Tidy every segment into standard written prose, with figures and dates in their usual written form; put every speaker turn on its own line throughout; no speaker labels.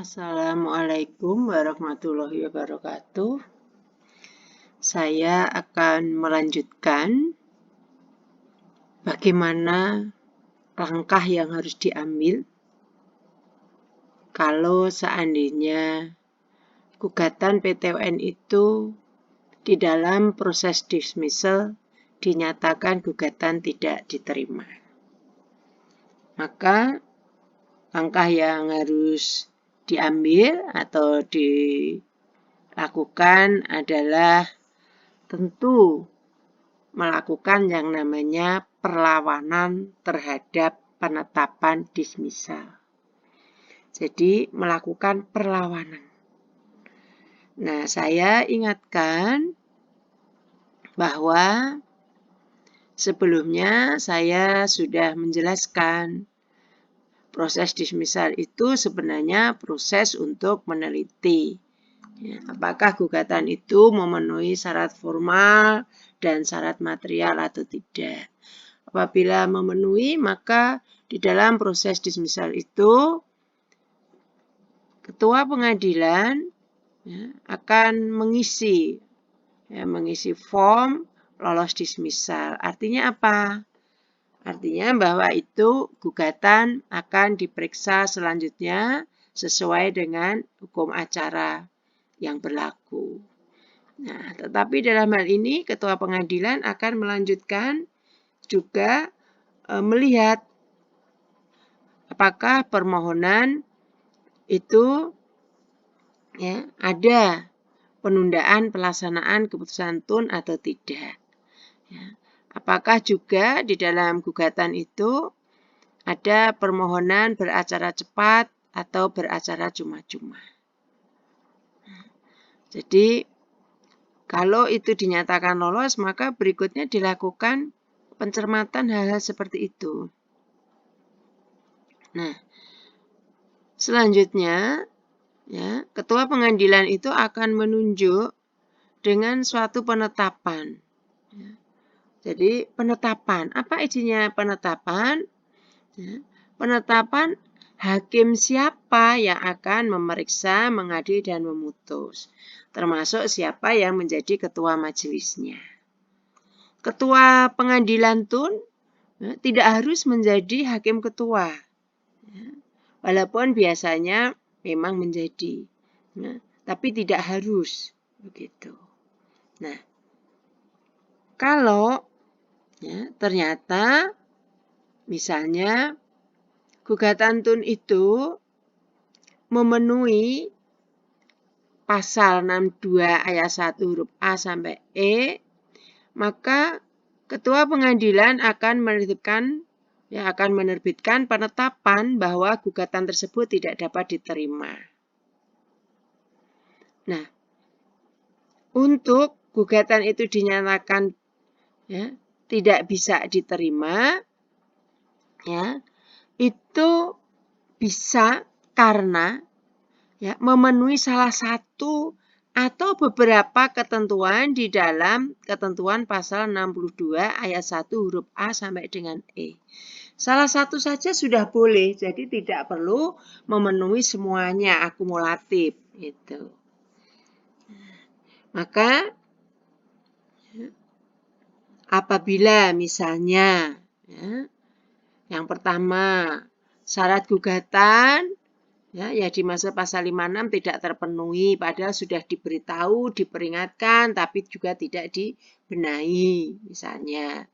Assalamualaikum warahmatullahi wabarakatuh. Saya akan melanjutkan bagaimana langkah yang harus diambil kalau seandainya gugatan PT UN itu di dalam proses dismissal dinyatakan gugatan tidak diterima. Maka langkah yang harus diambil atau dilakukan adalah tentu melakukan yang namanya perlawanan terhadap penetapan dismissal. Jadi melakukan perlawanan. Nah, saya ingatkan bahwa sebelumnya saya sudah menjelaskan proses dismissal itu sebenarnya proses untuk meneliti apakah gugatan itu memenuhi syarat formal dan syarat material atau tidak. Apabila memenuhi, maka di dalam proses dismissal itu ketua pengadilan akan mengisi form lolos dismissal. Artinya apa? Artinya bahwa itu gugatan akan diperiksa selanjutnya sesuai dengan hukum acara yang berlaku. Nah, tetapi dalam hal ini ketua pengadilan akan melanjutkan juga melihat apakah permohonan itu ada penundaan pelaksanaan keputusan tun atau tidak. Apakah juga di dalam gugatan itu ada permohonan beracara cepat atau beracara cuma-cuma. Jadi, kalau itu dinyatakan lolos, maka berikutnya dilakukan pencermatan hal-hal seperti itu. Nah, selanjutnya, ketua pengadilan itu akan menunjuk dengan suatu penetapan. Jadi penetapan, apa isinya penetapan? Penetapan hakim siapa yang akan memeriksa, mengadili, dan memutus. Termasuk siapa yang menjadi ketua majelisnya. Ketua pengadilan tun tidak harus menjadi hakim ketua. Walaupun biasanya memang menjadi. Tapi tidak harus. Begitu. Nah, kalau ternyata misalnya gugatan tun itu memenuhi pasal 62 ayat 1 huruf A sampai E, maka ketua pengadilan akan menerbitkan penetapan bahwa gugatan tersebut tidak dapat diterima. Nah, untuk gugatan itu dinyatakan tidak bisa diterima, itu bisa karena memenuhi salah satu atau beberapa ketentuan di dalam ketentuan pasal 62 ayat 1 huruf A sampai dengan E. Salah satu saja sudah boleh, jadi tidak perlu memenuhi semuanya akumulatif. Gitu. Maka apabila misalnya yang pertama syarat gugatan yang dimaksud pasal 56 tidak terpenuhi, padahal sudah diberitahu, diperingatkan, tapi juga tidak dibenahi misalnya.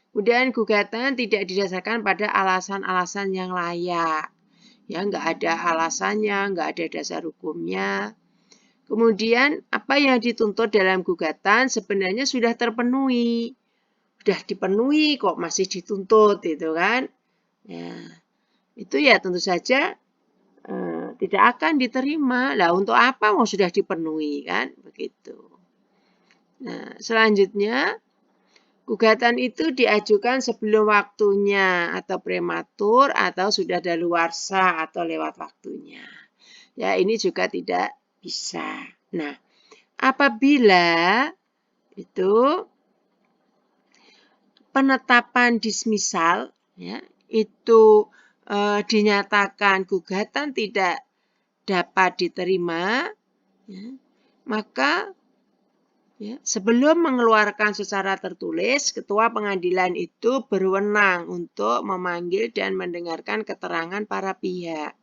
Kemudian gugatan tidak didasarkan pada alasan-alasan yang layak. Nggak ada alasannya, nggak ada dasar hukumnya. Kemudian apa yang dituntut dalam gugatan sebenarnya sudah terpenuhi. Sudah dipenuhi kok masih dituntut gitu kan. Itu tentu saja tidak akan diterima. Lah untuk apa mau sudah dipenuhi kan? Begitu. Nah, selanjutnya gugatan itu diajukan sebelum waktunya atau prematur atau sudah daluarsa atau lewat waktunya. Ini juga tidak bisa. Nah, apabila itu penetapan dismissal itu dinyatakan gugatan tidak dapat diterima, ya, maka sebelum mengeluarkan secara tertulis, ketua pengadilan itu berwenang untuk memanggil dan mendengarkan keterangan para pihak.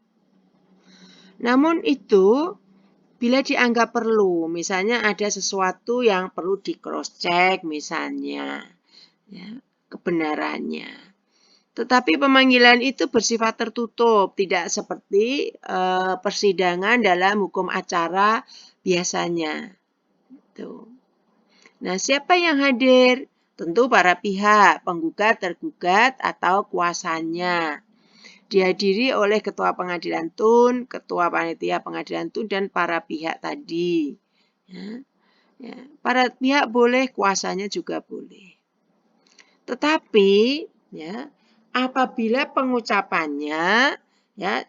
Namun itu, bila dianggap perlu, misalnya ada sesuatu yang perlu di cross check misalnya, kebenarannya. Tetapi pemanggilan itu bersifat tertutup, tidak seperti persidangan dalam hukum acara biasanya. Tuh. Nah, siapa yang hadir? Tentu para pihak, penggugat, tergugat, atau kuasanya. Dihadiri oleh ketua pengadilan tun, ketua panitia pengadilan tun, dan para pihak tadi. Para pihak boleh, kuasanya juga boleh. Tetapi, apabila pengucapannya,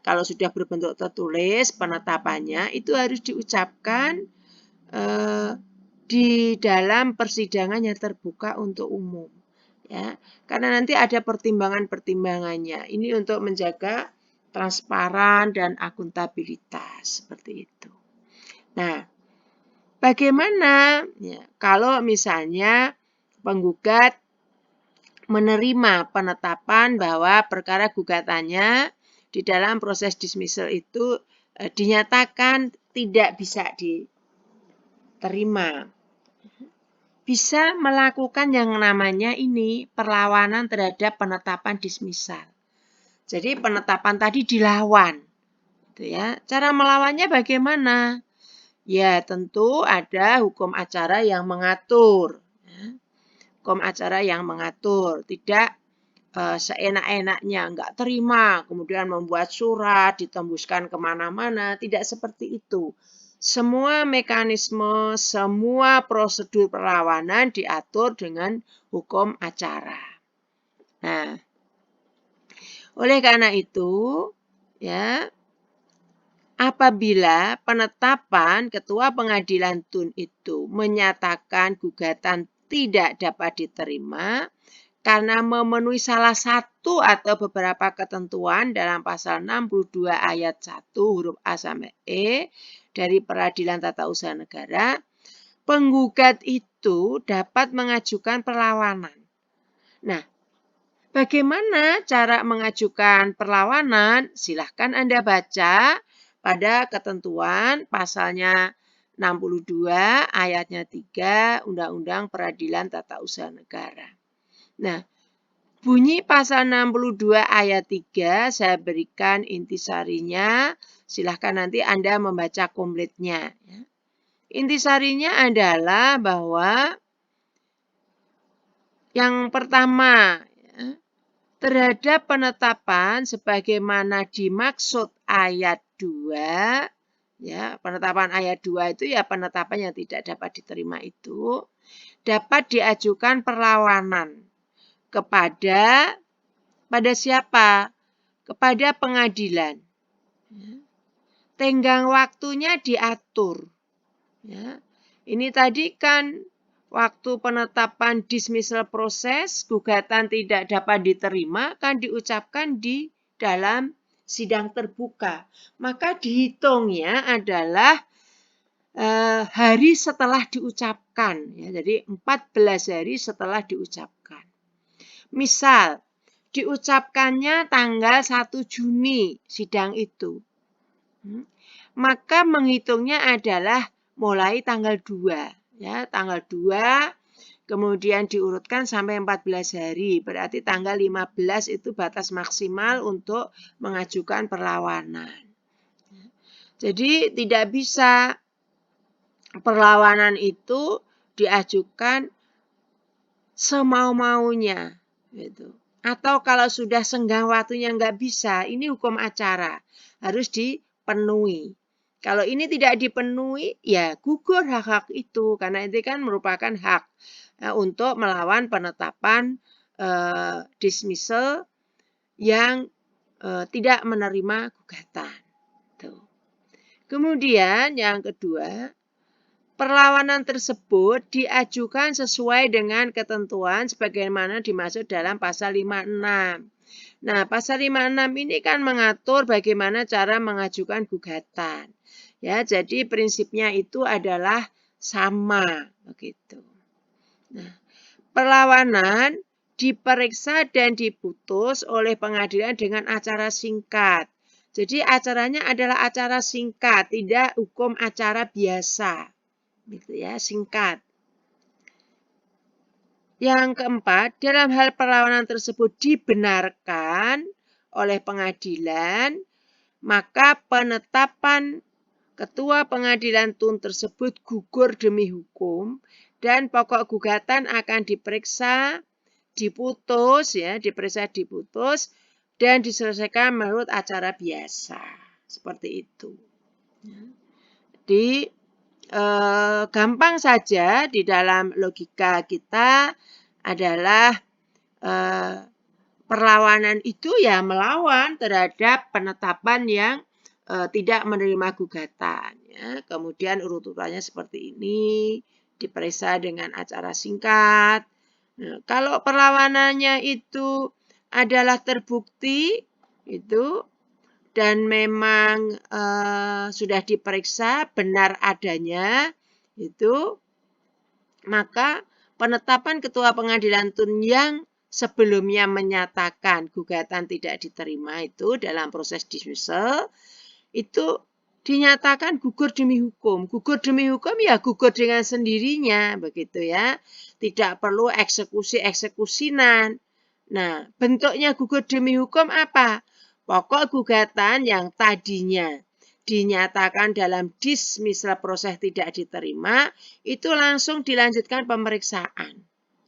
kalau sudah berbentuk tertulis, penetapannya itu harus diucapkan di dalam persidangan yang terbuka untuk umum, karena nanti ada pertimbangannya. Ini untuk menjaga transparan dan akuntabilitas seperti itu. Nah, bagaimana kalau misalnya penggugat menerima penetapan bahwa perkara gugatannya di dalam proses dismissal itu dinyatakan tidak bisa diterima. Bisa melakukan yang namanya ini perlawanan terhadap penetapan dismissal. Jadi penetapan tadi dilawan. Cara melawannya bagaimana? Ya tentu ada hukum acara yang mengatur. Hukum acara yang mengatur. Tidak seenak-enaknya, nggak terima, kemudian membuat surat, ditembuskan kemana-mana. Tidak seperti itu. Semua mekanisme, semua prosedur perlawanan diatur dengan hukum acara. Nah, oleh karena itu, apabila penetapan ketua pengadilan tun itu menyatakan gugatan tidak dapat diterima karena memenuhi salah satu atau beberapa ketentuan dalam pasal 62 ayat 1 huruf A sampai E dari Peradilan Tata Usaha Negara, penggugat itu dapat mengajukan perlawanan. Nah, bagaimana cara mengajukan perlawanan? Silahkan Anda baca pada ketentuan pasalnya 62 ayatnya 3 Undang-Undang Peradilan Tata Usaha Negara. Nah, bunyi pasal 62 ayat 3 saya berikan intisarinya. Silahkan nanti Anda membaca komplitnya. Intisarinya adalah bahwa yang pertama, terhadap penetapan sebagaimana dimaksud ayat 2, penetapan ayat 2 itu penetapan yang tidak dapat diterima itu, dapat diajukan perlawanan pada siapa? Kepada pengadilan. Tenggang waktunya diatur. Ini tadi kan waktu penetapan dismissal proses, gugatan tidak dapat diterima, kan diucapkan di dalam sidang terbuka. Maka dihitungnya adalah hari setelah diucapkan. Jadi 14 hari setelah diucapkan. Misal, diucapkannya tanggal 1 Juni sidang itu. Maka menghitungnya adalah mulai tanggal 2. Tanggal 2, kemudian diurutkan sampai 14 hari. Berarti tanggal 15 itu batas maksimal untuk mengajukan perlawanan. Jadi tidak bisa perlawanan itu diajukan semau-maunya. Atau kalau sudah senggang waktunya nggak bisa, ini hukum acara. Harus dipenuhi. Kalau ini tidak dipenuhi, ya gugur hak-hak itu. Karena itu kan merupakan hak untuk melawan penetapan dismissal yang tidak menerima gugatan. Tuh. Kemudian yang kedua, perlawanan tersebut diajukan sesuai dengan ketentuan sebagaimana dimaksud dalam pasal 56. Nah, pasal 56 ini kan mengatur bagaimana cara mengajukan gugatan. Ya, jadi prinsipnya itu adalah sama begitu. Nah, perlawanan diperiksa dan diputus oleh pengadilan dengan acara singkat. Jadi acaranya adalah acara singkat, tidak hukum acara biasa. Gitu ya, singkat. Yang keempat, dalam hal perlawanan tersebut dibenarkan oleh pengadilan, maka penetapan ketua pengadilan tun tersebut gugur demi hukum dan pokok gugatan akan diperiksa, diputus, dan diselesaikan menurut acara biasa. Seperti itu. Jadi gampang saja di dalam logika kita adalah perlawanan itu ya melawan terhadap penetapan yang tidak menerima gugatan. Ya. Kemudian urutannya seperti ini, diperiksa dengan acara singkat. Nah, kalau perlawanannya itu adalah terbukti, itu dan memang sudah diperiksa benar adanya, itu maka penetapan ketua pengadilan tun yang sebelumnya menyatakan gugatan tidak diterima itu dalam proses dismissal itu dinyatakan gugur demi hukum. Gugur demi hukum ya gugur dengan sendirinya begitu ya. Tidak perlu eksekusi-eksekusinan. Nah, bentuknya gugur demi hukum apa? Pokok gugatan yang tadinya dinyatakan dalam dismissal proses tidak diterima, itu langsung dilanjutkan pemeriksaan.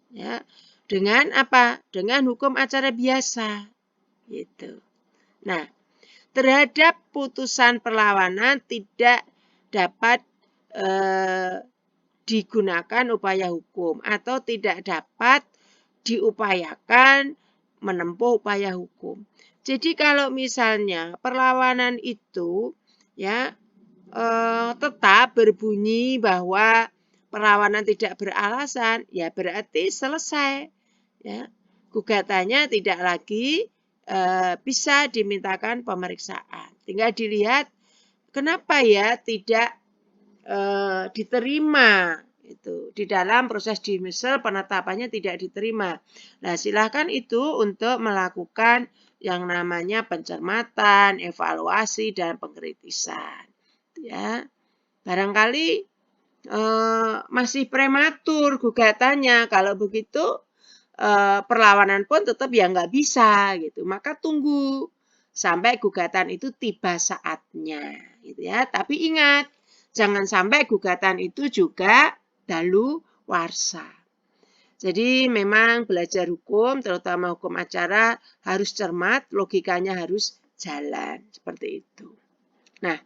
Ya, dengan apa? Dengan hukum acara biasa. Gitu. Nah, terhadap putusan perlawanan tidak dapat digunakan upaya hukum atau tidak dapat diupayakan menempuh upaya hukum. Jadi kalau misalnya perlawanan itu ya tetap berbunyi bahwa perlawanan tidak beralasan, ya berarti selesai. Ya, gugatannya tidak lagi bisa dimintakan pemeriksaan. Tinggal dilihat kenapa ya tidak diterima itu di dalam proses dismissal penetapannya tidak diterima. Nah, silakan itu untuk melakukan yang namanya pencermatan, evaluasi dan pengkritisan. Ya, barangkali masih prematur gugatannya. Kalau begitu perlawanan pun tetap ya nggak bisa gitu. Maka tunggu sampai gugatan itu tiba saatnya, gitu ya. Tapi ingat, jangan sampai gugatan itu juga daluwarsa. Jadi memang belajar hukum, terutama hukum acara, harus cermat, logikanya harus jalan seperti itu. Nah,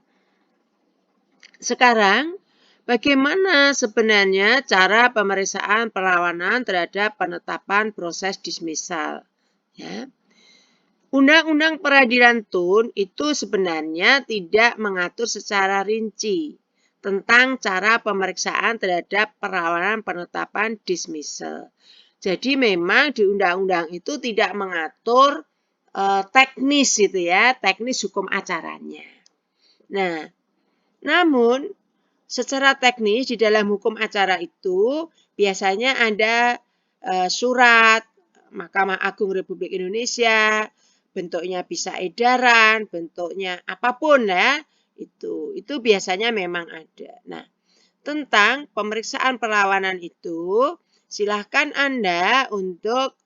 sekarang bagaimana sebenarnya cara pemeriksaan perlawanan terhadap penetapan proses dismissal? Ya. Undang-Undang Peradilan Tun itu sebenarnya tidak mengatur secara rinci tentang cara pemeriksaan terhadap perlawanan penetapan dismissal. Jadi memang di undang-undang itu tidak mengatur teknis itu ya, teknis hukum acaranya. Nah, namun secara teknis di dalam hukum acara itu biasanya ada surat Mahkamah Agung Republik Indonesia, bentuknya bisa edaran, bentuknya apapun ya, itu biasanya memang ada. Nah, tentang pemeriksaan perlawanan itu silahkan Anda untuk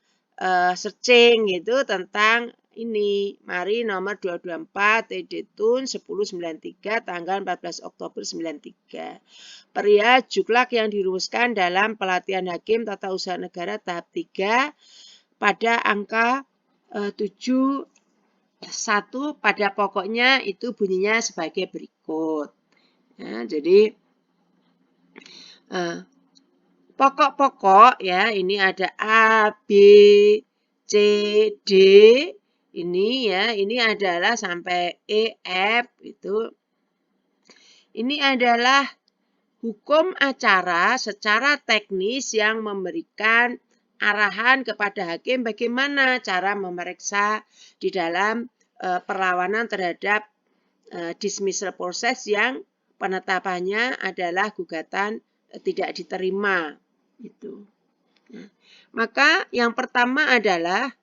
searching gitu tentang ini, Mari nomor 224 TD Tun 1093 tanggal 14 Oktober 93. Perihal juklak yang dirumuskan dalam pelatihan hakim tata usaha negara tahap 3 pada angka 7 1 pada pokoknya itu bunyinya sebagai berikut. Ya, jadi pokok-pokok ya ini ada A, B, C, D ini ya, ini adalah sampai E, F itu. Ini adalah hukum acara secara teknis yang memberikan arahan kepada hakim bagaimana cara memeriksa di dalam perlawanan terhadap dismissal proses yang penetapannya adalah gugatan tidak diterima. Gitu. Nah, maka yang pertama adalah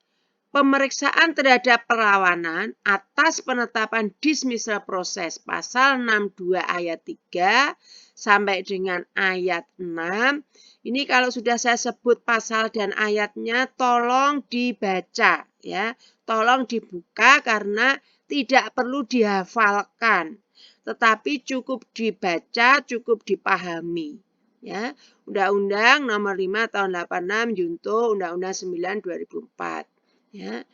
pemeriksaan terhadap perlawanan atas penetapan dismissal proses pasal 62 ayat 3 sampai dengan ayat 6. Ini kalau sudah saya sebut pasal dan ayatnya tolong dibaca ya. Tolong dibuka karena tidak perlu dihafalkan, tetapi cukup dibaca, cukup dipahami. Ya, Undang-Undang Nomor 5 Tahun 86 Junto Undang-Undang 9 2004. Ya.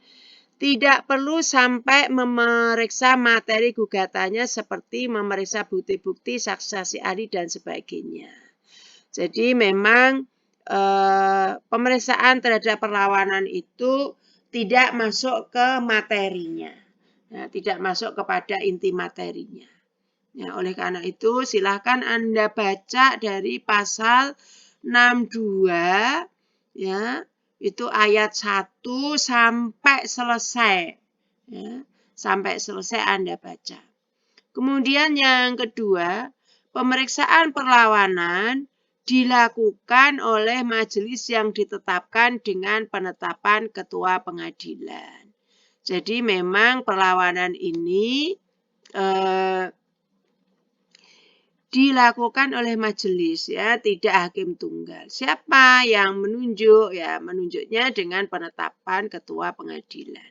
Tidak perlu sampai memeriksa materi gugatannya seperti memeriksa bukti-bukti, saksi-saksi ahli dan sebagainya. Jadi memang pemeriksaan terhadap perlawanan itu tidak masuk ke materinya, ya, tidak masuk kepada inti materinya. Ya, oleh karena itu silakan Anda baca dari pasal 62 ya, itu ayat 1 sampai selesai. Ya, sampai selesai Anda baca. Kemudian yang kedua, pemeriksaan perlawanan dilakukan oleh majelis yang ditetapkan dengan penetapan ketua pengadilan. Jadi memang perlawanan ini dilakukan oleh majelis ya, tidak hakim tunggal. Siapa yang menunjuk? Ya, menunjuknya dengan penetapan ketua pengadilan.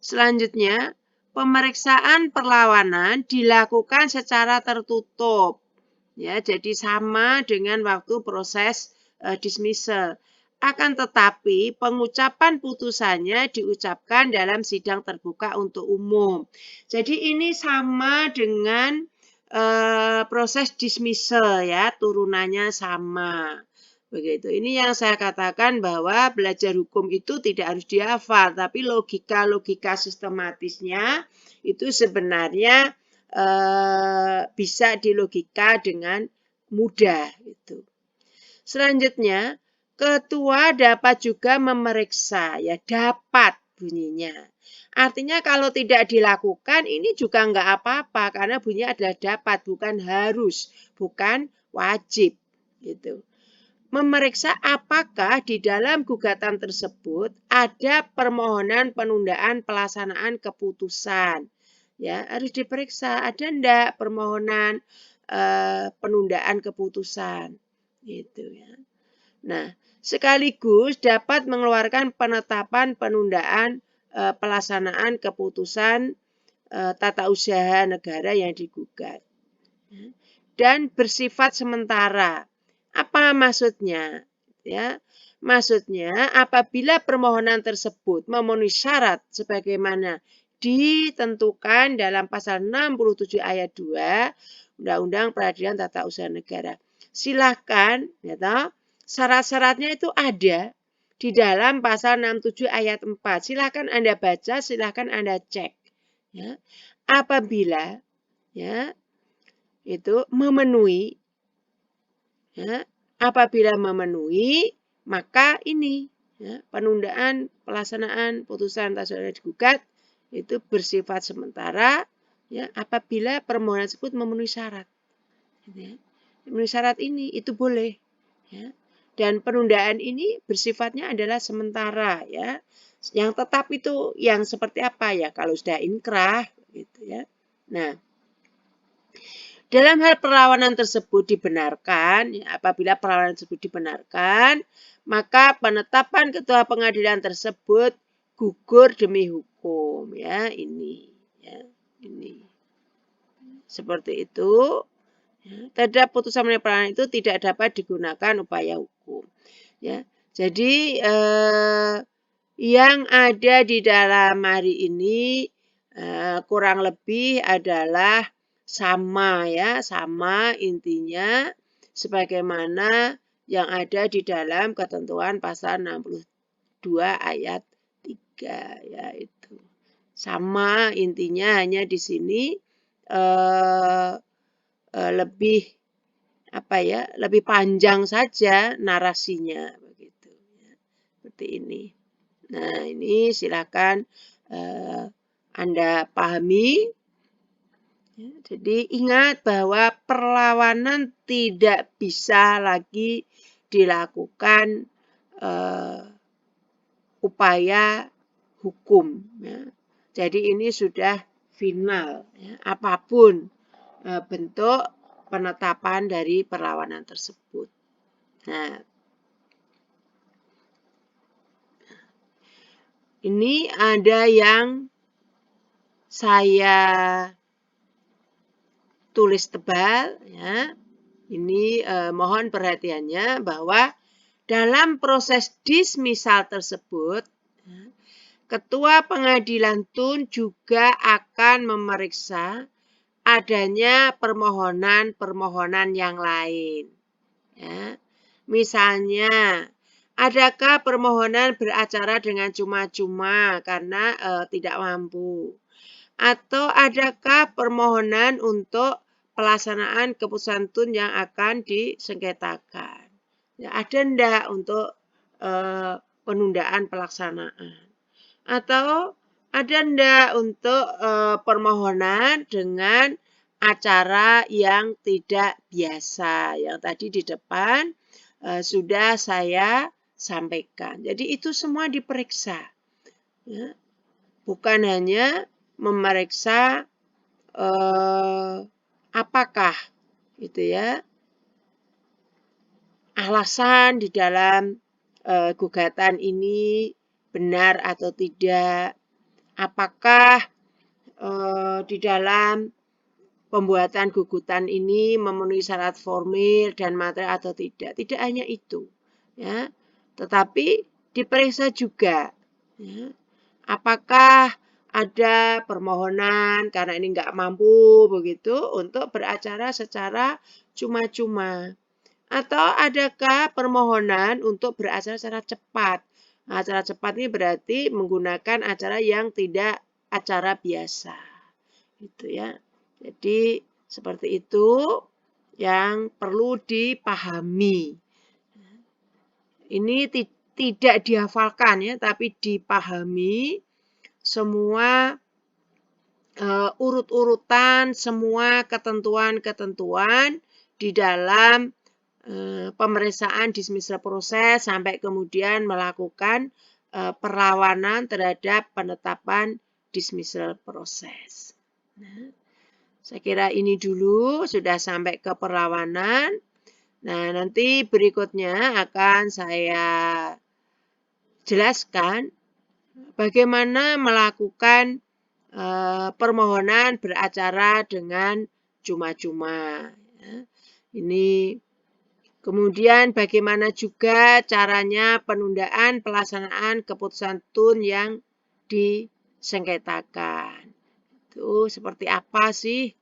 Selanjutnya, pemeriksaan perlawanan dilakukan secara tertutup. Ya, jadi sama dengan waktu proses dismissal. Akan tetapi pengucapan putusannya diucapkan dalam sidang terbuka untuk umum. Jadi ini sama dengan proses dismissal ya, turunannya sama. Begitu. Ini yang saya katakan bahwa belajar hukum itu tidak harus dihafal, tapi logika-logika sistematisnya itu sebenarnya bisa dilogika dengan mudah. Gitu. Selanjutnya, ketua dapat juga memeriksa, ya dapat bunyinya. Artinya kalau tidak dilakukan ini juga enggak apa-apa karena bunyinya adalah dapat, bukan harus, bukan wajib. Gitu. Memeriksa apakah di dalam gugatan tersebut ada permohonan penundaan pelaksanaan keputusan. Ya, harus diperiksa ada enggak permohonan penundaan keputusan. Gitu ya. Nah, sekaligus dapat mengeluarkan penetapan penundaan pelaksanaan keputusan tata usaha negara yang digugat. Dan bersifat sementara. Apa maksudnya? Ya, maksudnya apabila permohonan tersebut memenuhi syarat sebagaimana ditentukan dalam pasal 67 ayat 2 Undang-Undang Peradilan Tata Usaha Negara. Silakan, ya toh, syarat-syaratnya itu ada di dalam pasal 67 ayat 4. Silakan Anda baca, silakan Anda cek. Ya. Apabila ya itu memenuhi, ya, apabila memenuhi maka ini ya, penundaan pelaksanaan putusan tata usaha digugat itu bersifat sementara ya, apabila permohonan tersebut memenuhi syarat. Gitu ya. Memenuhi syarat ini itu boleh. Ya. Dan penundaan ini bersifatnya adalah sementara ya. Yang tetap itu yang seperti apa ya kalau sudah inkrah gitu ya. Nah, dalam hal perlawanan tersebut dibenarkan, ya, apabila perlawanan tersebut dibenarkan, maka penetapan ketua pengadilan tersebut gugur demi hukum ya ini seperti itu. Ya, terhadap putusan mengenai perlawanan itu tidak dapat digunakan upaya hukum. Ya, jadi yang ada di dalam hari ini kurang lebih adalah sama ya, sama intinya sebagaimana yang ada di dalam ketentuan pasal 62 ayat 3 ya itu. Sama intinya hanya di sini lebih apa ya, lebih panjang saja narasinya begitu. seperti ini. Nah, ini silakan Anda pahami. Ya, jadi ingat bahwa perlawanan tidak bisa lagi dilakukan upaya hukum. Ya. Jadi ini sudah final. Ya. Apapun bentuk penetapan dari perlawanan tersebut. Nah, ini ada yang saya tulis tebal, ya. Ini mohon perhatiannya bahwa dalam proses dismisal tersebut, Ketua Pengadilan Tun juga akan memeriksa adanya permohonan-permohonan yang lain. Ya. Misalnya, adakah permohonan beracara dengan cuma-cuma karena tidak mampu? Atau adakah permohonan untuk pelaksanaan keputusan Tun yang akan disengketakan? Ya, ada enggak untuk penundaan pelaksanaan? Atau ada enggak untuk permohonan dengan acara yang tidak biasa? Yang tadi di depan sudah saya sampaikan. Jadi itu semua diperiksa. Ya. Bukan hanya memeriksa apakah gitu ya alasan di dalam gugatan ini benar atau tidak, apakah di dalam pembuatan gugatan ini memenuhi syarat formil dan material atau tidak. Tidak hanya itu, ya, tetapi diperiksa juga, ya, apakah ada permohonan karena ini nggak mampu begitu untuk beracara secara cuma-cuma. Atau adakah permohonan untuk beracara secara cepat? Nah, acara cepat ini berarti menggunakan acara yang tidak acara biasa. Gitu ya. Jadi seperti itu yang perlu dipahami. Ini tidak dihafalkan ya, tapi dipahami semua urut-urutan, semua ketentuan-ketentuan di dalam pemeriksaan dismissal proses sampai kemudian melakukan perlawanan terhadap penetapan dismissal proses. Nah, saya kira ini dulu sudah sampai ke perlawanan. Nah, nanti berikutnya akan saya jelaskan bagaimana melakukan permohonan beracara dengan cuma-cuma. Ya. Ini kemudian bagaimana juga caranya penundaan pelaksanaan keputusan Tun yang disengketakan. Itu seperti apa sih?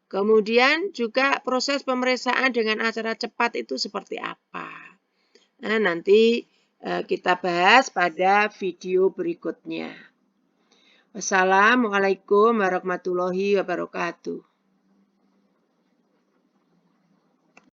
Kemudian juga proses pemeriksaan dengan acara cepat itu seperti apa? Nah, nanti kita bahas pada video berikutnya. Wassalamualaikum warahmatullahi wabarakatuh.